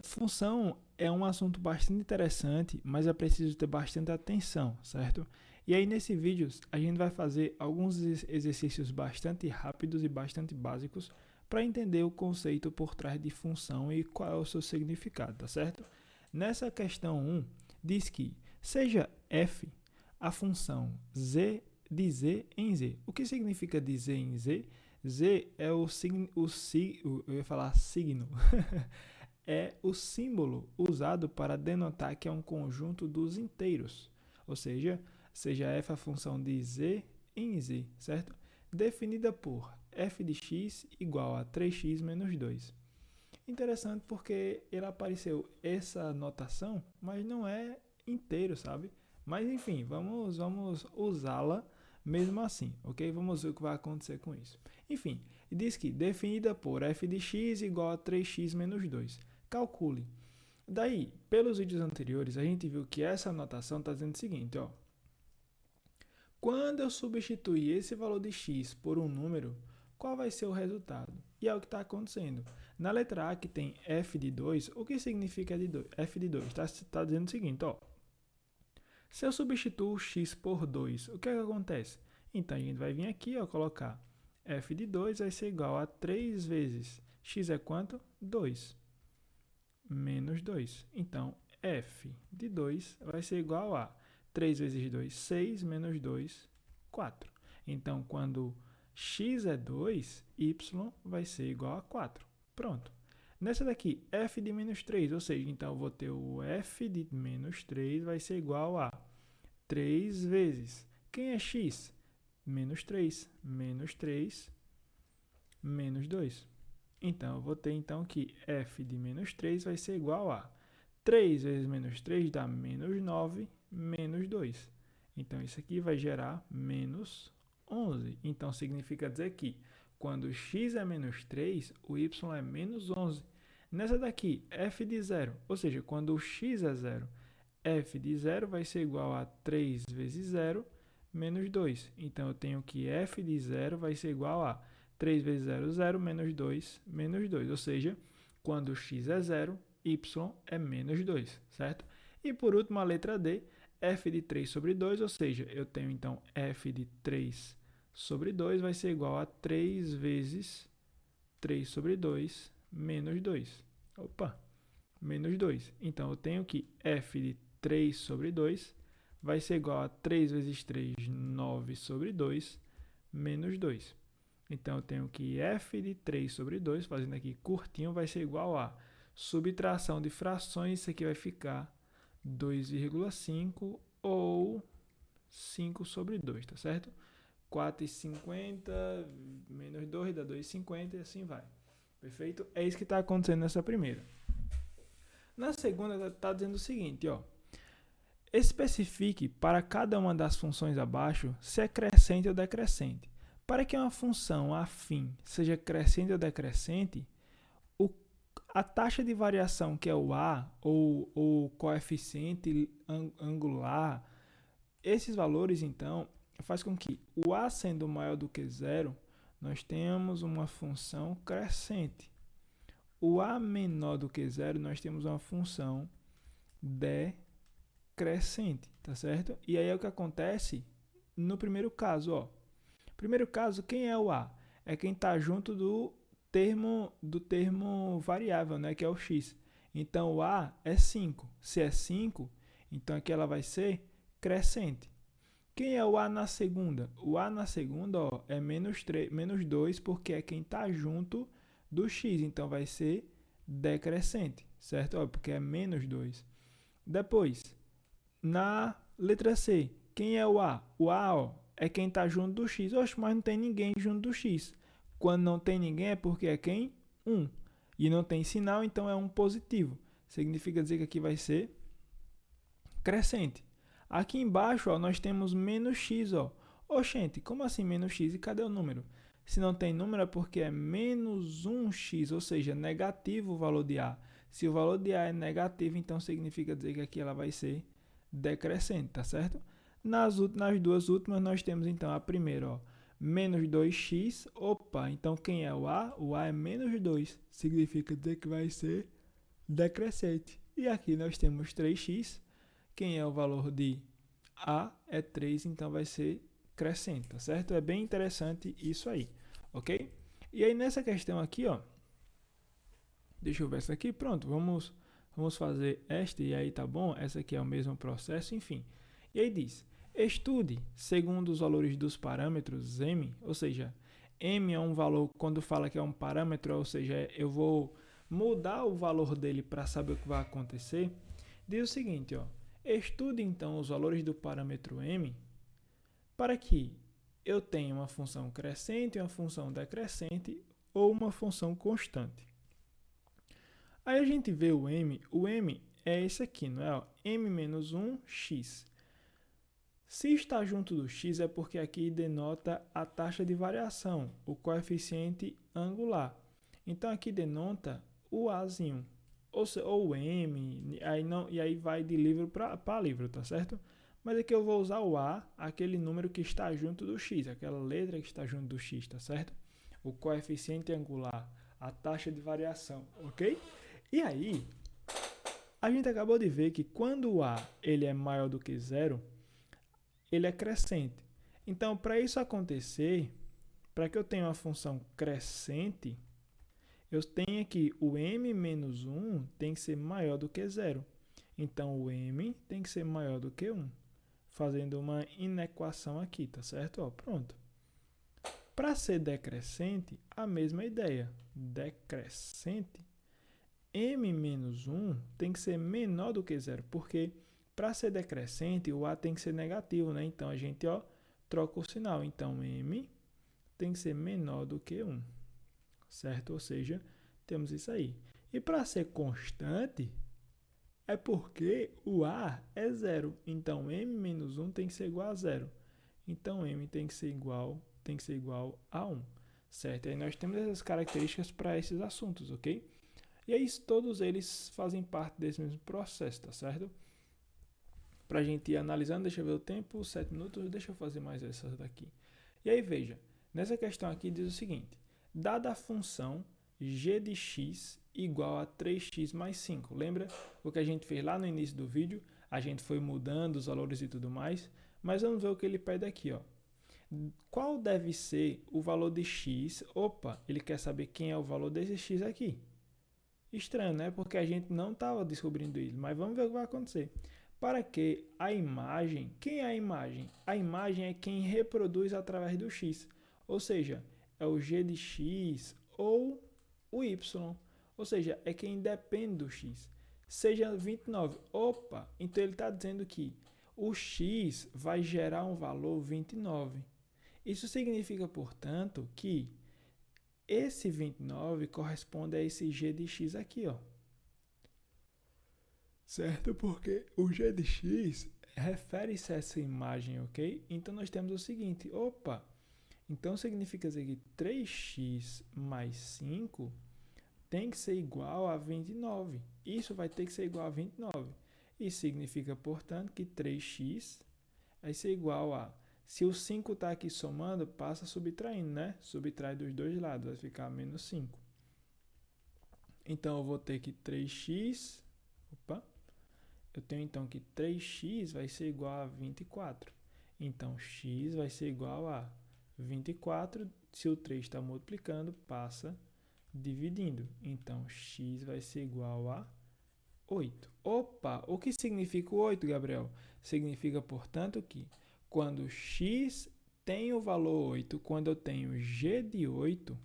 Função é um assunto bastante interessante, mas é preciso ter bastante atenção, certo? E aí nesse vídeo a gente vai fazer alguns exercícios bastante rápidos e bastante básicos para entender o conceito por trás de função e qual é o seu significado, tá certo? Nessa questão 1, diz que seja f a função z de z em z. O que significa de z em z? Z é eu ia falar signo, é o símbolo usado para denotar que é um conjunto dos inteiros, ou seja f a função de z em z, certo? Definida por f de x igual a 3x menos 2. Interessante porque ele apareceu essa notação, mas não é inteiro, sabe? Mas enfim, vamos usá-la mesmo assim, ok? Vamos ver o que vai acontecer com isso. Enfim, diz que definida por f de x igual a 3x menos 2. Calcule. Daí, pelos vídeos anteriores, a gente viu que essa notação está dizendo o seguinte, ó. Quando eu substituir esse valor de x por um número, qual vai ser o resultado? E é o que está acontecendo. Na letra A, que tem f de 2, o que significa f de 2? Está dizendo o seguinte, ó. Se eu substituo x por 2, o que é que acontece? Então, a gente vai vir aqui, ó, colocar f de 2 vai ser igual a 3 vezes x é quanto? 2 menos 2. Então, f de 2 vai ser igual a 3 vezes 2, 6, menos 2, 4. Então, quando x é 2, y vai ser igual a 4. Pronto. Nessa daqui, f de menos 3, ou seja, então eu vou ter o f de menos 3 vai ser igual a 3 vezes. Quem é x? Menos 3. Menos 3, menos 2. Então, eu vou ter então que f de menos 3 vai ser igual a 3 vezes menos 3 dá menos 9, menos 2. Então, isso aqui vai gerar menos 11. Então, significa dizer que quando x é menos 3, o y é menos 11. Nessa daqui, f de 0, ou seja, quando o x é 0, f de 0 vai ser igual a 3 vezes 0, menos 2. Então, eu tenho que f de 0 vai ser igual a 3 vezes 0, 0, menos 2, menos 2. Ou seja, quando x é 0, y é menos 2, certo? E por último, a letra D, f de 3 sobre 2, ou seja, eu tenho então f de 3 sobre 2 vai ser igual a 3 vezes 3 sobre 2, menos 2. Opa, menos 2. Então, eu tenho que f de 3 sobre 2 vai ser igual a 3 vezes 3, 9 sobre 2, menos 2. Então, eu tenho que f de 3 sobre 2, fazendo aqui curtinho, vai ser igual a subtração de frações, isso aqui vai ficar 2,5 ou 5 sobre 2, tá certo? 4,50 menos 2 dá 2,50 e assim vai. Perfeito? É isso que está acontecendo nessa primeira. Na segunda, está dizendo o seguinte, ó. Especifique para cada uma das funções abaixo se é crescente ou decrescente. Para que uma função afim seja crescente ou decrescente, a taxa de variação, que é o a, ou o coeficiente angular, esses valores, então, faz com que o a sendo maior do que zero, nós tenhamos uma função crescente. O a menor do que zero, nós temos uma função decrescente, tá certo? E aí é o que acontece no primeiro caso, ó. Primeiro caso, quem é o a? É quem está junto do termo variável, né, que é o x. Então, o a é 5. Se é 5, então aqui ela vai ser crescente. Quem é o a na segunda? O a na segunda, ó, é menos 2, porque é quem está junto do x. Então, vai ser decrescente, certo? Ó, porque é menos 2. Depois, na letra C, quem é o a? O a, ó, é quem está junto do x. Oxe, mas não tem ninguém junto do x. Quando não tem ninguém é porque é quem? 1. E não tem sinal, então é um positivo. Significa dizer que aqui vai ser crescente. Aqui embaixo, ó, nós temos menos x. Ó. Oxente, como assim menos x? E cadê o número? Se não tem número é porque é menos 1x, ou seja, negativo o valor de a. Se o valor de a é negativo, então significa dizer que aqui ela vai ser decrescente, tá certo? Nas duas últimas, nós temos então a primeira, ó, menos 2x. Opa, então quem é o a? O a é menos 2. Significa dizer que vai ser decrescente. E aqui nós temos 3x. Quem é o valor de A é 3, então vai ser crescente, tá certo? É bem interessante isso aí, ok? E aí nessa questão aqui, ó, deixa eu ver essa aqui, pronto, vamos fazer esta e aí tá bom? Essa aqui é o mesmo processo, enfim. E aí diz, estude segundo os valores dos parâmetros m, ou seja, m é um valor, quando fala que é um parâmetro, ou seja, eu vou mudar o valor dele para saber o que vai acontecer. Diz o seguinte, ó, estude então os valores do parâmetro m para que eu tenha uma função crescente, uma função decrescente ou uma função constante. Aí a gente vê o m é esse aqui, não é? M menos 1, x. Se está junto do x é porque aqui denota a taxa de variação, o coeficiente angular. Então aqui denota o azinho, ou o m, aí não, e aí vai de livro para livro, tá certo? Mas aqui eu vou usar o a, aquele número que está junto do x, aquela letra que está junto do x, tá certo? O coeficiente angular, a taxa de variação, ok? E aí, a gente acabou de ver que quando o a ele é maior do que zero, ele é crescente. Então, para isso acontecer, para que eu tenha uma função crescente, eu tenho que o m menos 1 tem que ser maior do que zero. Então, o m tem que ser maior do que 1. Fazendo uma inequação aqui, tá certo? Ó, pronto. Para ser decrescente, a mesma ideia. Decrescente, m menos 1 tem que ser menor do que zero, porque para ser decrescente, o a tem que ser negativo, né? Então, a gente troca o sinal. Então, m tem que ser menor do que 1, certo? Ou seja, temos isso aí. E para ser constante, é porque o a é zero. Então, m menos 1 tem que ser igual a zero. Então, m tem que ser igual a 1, certo? Aí nós temos essas características para esses assuntos, ok? E aí todos eles fazem parte desse mesmo processo, tá certo? Para a gente ir analisando, deixa eu ver o tempo, 7 minutos, deixa eu fazer mais essas daqui. E aí veja, nessa questão aqui diz o seguinte, dada a função g de x igual a 3x mais 5, lembra o que a gente fez lá no início do vídeo? A gente foi mudando os valores e tudo mais, mas vamos ver o que ele pede aqui, ó. Qual deve ser o valor de x? Opa, ele quer saber quem é o valor desse x aqui. Estranho, né? Porque a gente não estava descobrindo isso, mas vamos ver o que vai acontecer. Para que a imagem, quem é a imagem? A imagem é quem reproduz através do x, ou seja, é o g de x ou o y, ou seja, é quem depende do x. Seja 29, opa, então ele está dizendo que o x vai gerar um valor 29. Isso significa, portanto, que esse 29 corresponde a esse g de x aqui, ó. Certo? Porque o g de x refere-se a essa imagem, ok? Então, nós temos o seguinte, opa, então significa dizer que 3x mais 5 tem que ser igual a 29. Isso vai ter que ser igual a 29. Isso significa, portanto, que 3x vai ser igual a... Se o 5 está aqui somando, passa subtraindo, né? Subtrai dos dois lados, vai ficar menos 5. Então, eu vou ter que 3x... Opa! Eu tenho então que 3x vai ser igual a 24. Então, x vai ser igual a 24. Se o 3 está multiplicando, passa dividindo. Então, x vai ser igual a 8. Opa! O que significa o 8, Gabriel? Significa, portanto, que quando x tem o valor 8, quando eu tenho g de 8,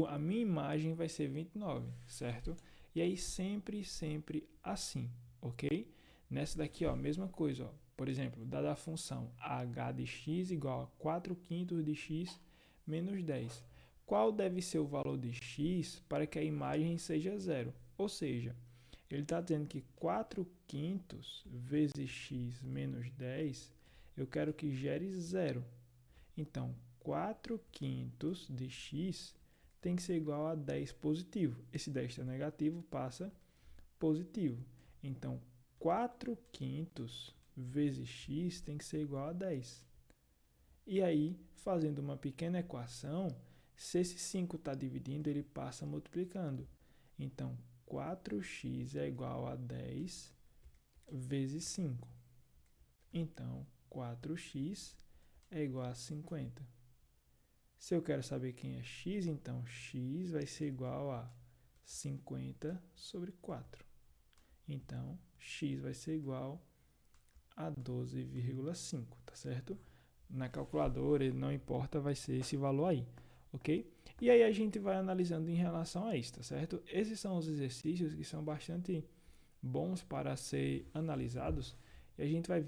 a minha imagem vai ser 29, certo? E aí sempre assim, ok? Nessa daqui, ó, mesma coisa, ó. Por exemplo, dada a função h de x igual a 4 quintos de x menos 10. Qual deve ser o valor de x para que a imagem seja zero? Ou seja, ele está dizendo que 4 quintos vezes x menos 10, eu quero que gere zero. Então, 4 quintos de x tem que ser igual a 10 positivo. Esse 10 está negativo, passa positivo. Então, 4 quintos vezes x tem que ser igual a 10. E aí, fazendo uma pequena equação, se esse 5 está dividindo, ele passa multiplicando. Então, 4x é igual a 10 vezes 5. Então, 4x é igual a 50. Se eu quero saber quem é x, então x vai ser igual a 50 sobre 4. Então, x vai ser igual a 12,5, tá certo? Na calculadora, não importa, vai ser esse valor aí, ok? E aí a gente vai analisando em relação a isso, tá certo? Esses são os exercícios que são bastante bons para ser analisados e a gente vai